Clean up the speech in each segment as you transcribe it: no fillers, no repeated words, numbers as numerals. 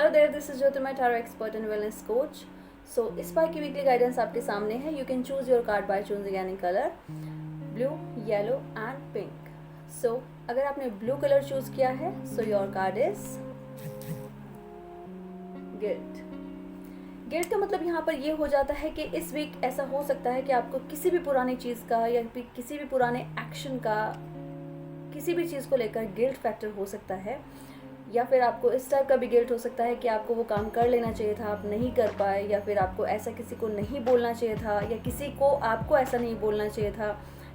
Hello there, this is Jyoti, my tarot expert and wellness coach. So इस बार की weekly guidance आपके सामने है। You can choose your card by choosing any colour, blue, yellow and pink. So अगर आपने blue colour choose किया है, so your card is guilt. Guilt का मतलब यहाँ पर ये हो जाता है कि इस वीक ऐसा हो सकता है कि आपको किसी भी पुरानी चीज़ का या किसी भी पुराने एक्शन का, किसी भी चीज़ को लेकर गिल्ट फैक्टर हो सकता है। या फिर आपको इस टाइप का भी गिल्ट हो सकता है कि आपको वो काम कर लेना चाहिए था, आप नहीं कर पाए, या फिर आपको ऐसा किसी को नहीं बोलना चाहिए था, या किसी को आपको ऐसा नहीं बोलना चाहिए था,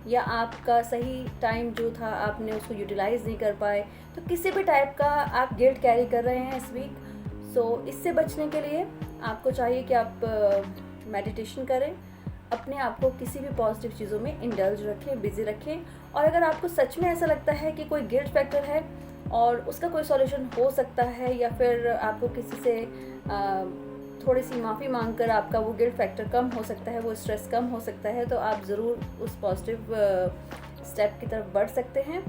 या आपका सही टाइम जो था आपने उसको यूटिलाइज़ नहीं कर पाए। तो किसी भी टाइप का आप गिल्ट कैरी कर रहे हैं इस वीक। सो इससे बचने के लिए आपको चाहिए कि आप मेडिटेशन करें, अपने आप को किसी भी पॉजिटिव चीज़ों में इंडल्ज रखें, बिजी रखें। और अगर आपको सच में ऐसा लगता है कि कोई गिल्ट फैक्टर है और उसका कोई सॉल्यूशन हो सकता है, या फिर आपको किसी से थोड़ी सी माफ़ी मांगकर आपका वो गिल्ट फैक्टर कम हो सकता है, वो स्ट्रेस कम हो सकता है, तो आप ज़रूर उस पॉजिटिव स्टेप की तरफ बढ़ सकते हैं।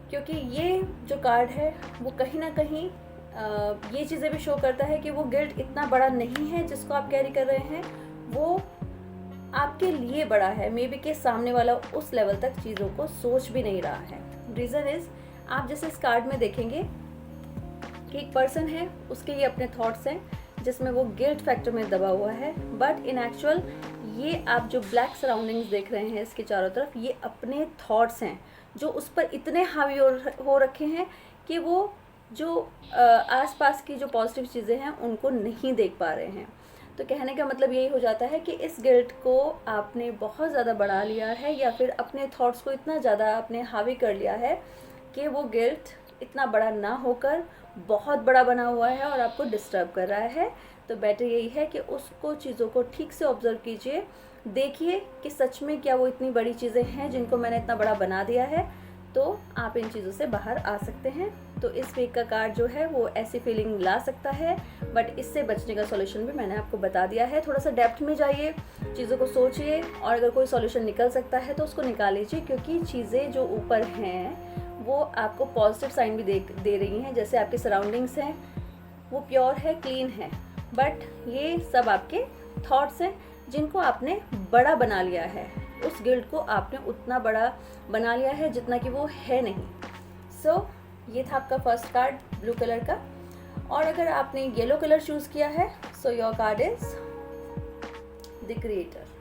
क्योंकि ये जो कार्ड है वो कहीं ना कहीं ये चीज़ें भी शो करता है कि वो गिल्ट इतना बड़ा नहीं है जिसको आप कैरी कर रहे हैं, वो आपके लिए बड़ा है। मे बी के सामने वाला उस लेवल तक चीज़ों को सोच भी नहीं रहा है। रीज़न इज़, आप जैसे इस कार्ड में देखेंगे कि एक पर्सन है, उसके ये अपने थॉट्स हैं जिसमें वो गिल्ट फैक्टर में दबा हुआ है। बट इन एक्चुअल ये आप जो ब्लैक सराउंडिंग्स देख रहे हैं इसके चारों तरफ, ये अपने थॉट्स हैं जो उस पर इतने हावी हो रखे हैं कि वो जो आसपास की जो पॉजिटिव चीज़ें हैं उनको नहीं देख पा रहे हैं। तो कहने का मतलब यही हो जाता है कि इस गिल्ट को आपने बहुत ज़्यादा बढ़ा लिया है, या फिर अपने थॉट्स को इतना ज़्यादा आपने हावी कर लिया है कि वो गिल्ट इतना बड़ा ना होकर बहुत बड़ा बना हुआ है और आपको डिस्टर्ब कर रहा है। तो बेटर यही है कि उसको चीज़ों को ठीक से ऑब्जर्व कीजिए, देखिए कि सच में क्या वो इतनी बड़ी चीज़ें हैं जिनको मैंने इतना बड़ा बना दिया है, तो आप इन चीज़ों से बाहर आ सकते हैं। तो इस वीक का कार्ड जो है वो ऐसी फीलिंग ला सकता है, बट इससे बचने का सॉल्यूशन भी मैंने आपको बता दिया है। थोड़ा सा डेप्थ में जाइए, चीज़ों को सोचिए, और अगर कोई सॉल्यूशन निकल सकता है तो उसको निकाल लीजिए। क्योंकि चीज़ें जो ऊपर हैं वो आपको पॉजिटिव साइन भी दे रही हैं। जैसे आपके सराउंडिंग्स हैं वो प्योर है, क्लीन है, बट ये सब आपके थॉट्स हैं जिनको आपने बड़ा बना लिया है। उस गिल्ट को आपने उतना बड़ा बना लिया है जितना कि वो है नहीं। सो ये था आपका फर्स्ट कार्ड ब्लू कलर का। और अगर आपने येलो कलर चूज़ किया है, so your card is the creator.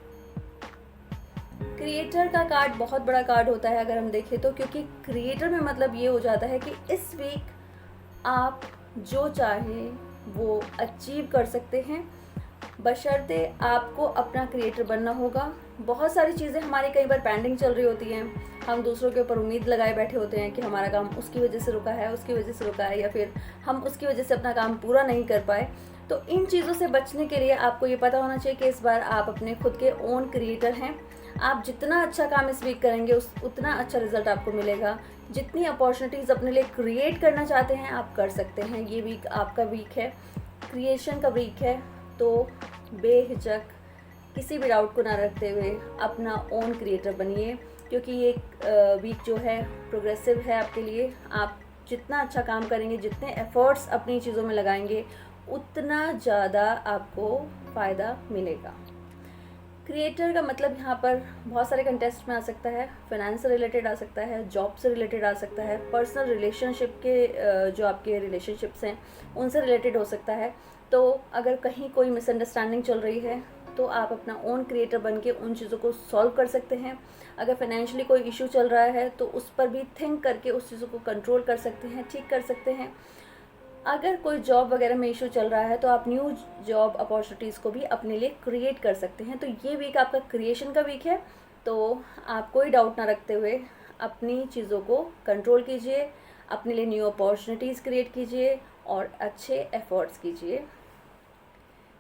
Creator का कार्ड बहुत बड़ा कार्ड होता है अगर हम देखें तो, क्योंकि क्रिएटर में मतलब ये हो जाता है कि इस वीक आप जो चाहें वो अचीव कर सकते हैं, बशर्ते आपको अपना क्रिएटर बनना होगा। बहुत सारी चीज़ें हमारी कई बार पेंडिंग चल रही होती हैं, हम दूसरों के ऊपर उम्मीद लगाए बैठे होते हैं कि हमारा काम उसकी वजह से रुका है, उसकी वजह से रुका है, या फिर हम उसकी वजह से अपना काम पूरा नहीं कर पाए। तो इन चीज़ों से बचने के लिए आपको ये पता होना चाहिए कि इस बार आप अपने खुद के ओन क्रिएटर हैं। आप जितना अच्छा काम इस वीक करेंगे उतना अच्छा रिजल्ट आपको मिलेगा। जितनी अपॉर्चुनिटीज़ अपने लिए क्रिएट करना चाहते हैं आप कर सकते हैं। ये वीक आपका वीक है, क्रिएशन का वीक है। तो बेहिचक किसी भी डाउट को ना रखते हुए अपना ओन क्रिएटर बनिए, क्योंकि ये वीक जो है प्रोग्रेसिव है आपके लिए। आप जितना अच्छा काम करेंगे, जितने एफर्ट्स अपनी चीज़ों में लगाएंगे, उतना ज़्यादा आपको फ़ायदा मिलेगा। क्रिएटर का मतलब यहाँ पर बहुत सारे कंटेस्ट में आ सकता है, फाइनेंस से रिलेटेड आ सकता है, जॉब से रिलेटेड आ सकता है, पर्सनल रिलेशनशिप के जो आपके रिलेशनशिप्स हैं उनसे रिलेटेड हो सकता है। तो अगर कहीं कोई मिसअंडरस्टैंडिंग चल रही है तो आप अपना ओन क्रिएटर बन के उन चीज़ों को सॉल्व कर सकते हैं। अगर फाइनेंशियली कोई इशू चल रहा है तो उस पर भी थिंक करके उस चीज़ों को कंट्रोल कर सकते हैं, ठीक कर सकते हैं। अगर कोई जॉब वगैरह में इशू चल रहा है तो आप न्यू जॉब अपॉर्चुनिटीज़ को भी अपने लिए क्रिएट कर सकते हैं। तो ये वीक आपका क्रिएशन का वीक है। तो आप कोई डाउट ना रखते हुए अपनी चीज़ों को कंट्रोल कीजिए, अपने लिए न्यू अपॉर्चुनिटीज़ क्रिएट कीजिए और अच्छे एफर्ट्स कीजिए।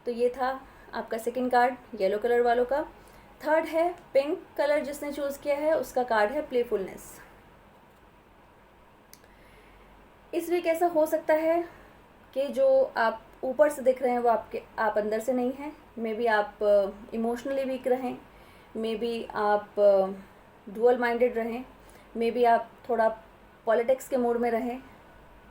तो ये था आपका सेकंड कार्ड येलो कलर वालों का। थर्ड है पिंक कलर, जिसने चूज़ किया है उसका कार्ड है प्लेफुलनेस। इस वीक ऐसा हो सकता है कि जो आप ऊपर से दिख रहे हैं वो आप अंदर से नहीं हैं। मे बी आप इमोशनली वीक रहें, मे बी आप डुअल माइंडेड रहें, मे बी आप थोड़ा पॉलिटिक्स के मूड में रहें।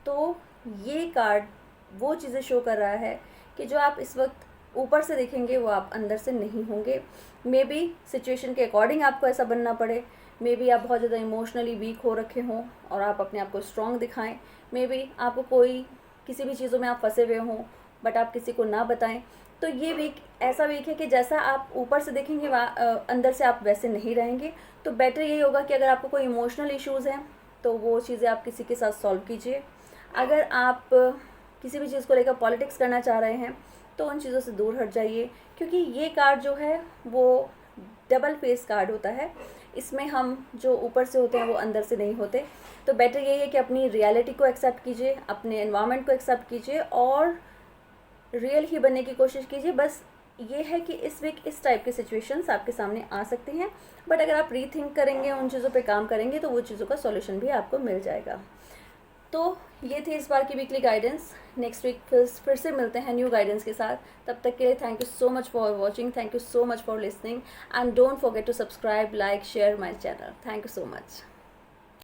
तो ये कार्ड वो चीज़ें शो कर रहा है कि जो आप इस वक्त ऊपर से देखेंगे वो आप अंदर से नहीं होंगे। मे बी सिचुएशन के अकॉर्डिंग आपको ऐसा बनना पड़े, मे बी आप बहुत ज़्यादा इमोशनली वीक हो रखे हों और आप अपने आप को स्ट्रॉन्ग दिखाएं, मे बी आपको कोई किसी भी चीज़ों में आप फंसे हुए हों बट आप किसी को ना बताएं। तो ये वीक ऐसा वीक है कि जैसा आप ऊपर से देखेंगे अंदर से आप वैसे नहीं रहेंगे। तो बेटर यही होगा कि अगर आपको कोई इमोशनल इश्यूज़ हैं तो वो चीज़ें आप किसी के साथ सॉल्व कीजिए। अगर आप किसी भी चीज़ को लेकर पॉलिटिक्स करना चाह रहे हैं तो उन चीज़ों से दूर हट जाइए, क्योंकि ये कार्ड जो है वो डबल फेस कार्ड होता है। इसमें हम जो ऊपर से होते हैं वो अंदर से नहीं होते। तो बेटर यही है कि अपनी रियलिटी को एक्सेप्ट कीजिए, अपने एनवायरनमेंट को एक्सेप्ट कीजिए और रियल ही बनने की कोशिश कीजिए। बस ये है कि इस वीक इस टाइप के सिचुएशंस आपके सामने आ सकते हैं, बट अगर आप रीथिंक करेंगे, उन चीज़ों पे काम करेंगे तो वो चीज़ों का सॉल्यूशन भी आपको मिल जाएगा। तो ये थी इस बार की वीकली गाइडेंस। नेक्स्ट वीक फिर से मिलते हैं न्यू गाइडेंस के साथ। तब तक के लिए thank you so much for watching, thank you so much for listening and don't forget to subscribe, like, share my channel. Thank you so much.